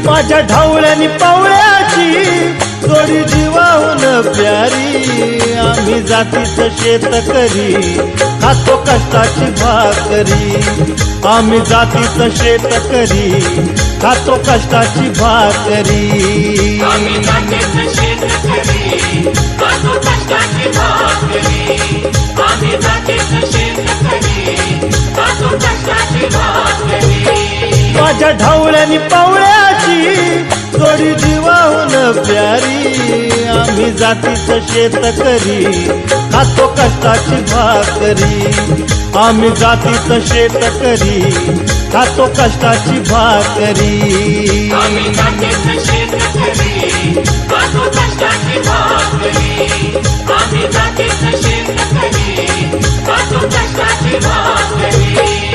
माझ्या ढवळ्यानी पावळ्याची जोडी जीवाहून प्यारी। आम्ही जातीचं शेतकरी खातो कष्टाची भाकरी। आम्ही जातीचं शेतकरी खातो कष्टाची भाकरी। आम्ही जातीचं शेतकरी खातो कष्टाची भाकरी। आम्ही जातीचं शेतकरी खातो कष्टाची भाकरी। माझ्या ढवळ्यानी पावळ्याची जोडी जीवाहून प्यारी। आम्ही जातीचं शेतकरी खातो कष्टाची भाकरी। आम्ही जातीचं शेतकरी खातो कष्टाची भाकरी। आम्ही जातीचं शेतकरी खातो कष्टाची भाकरी। आम्ही जातीचं शेतकरी खातो कष्टाची भाकरी।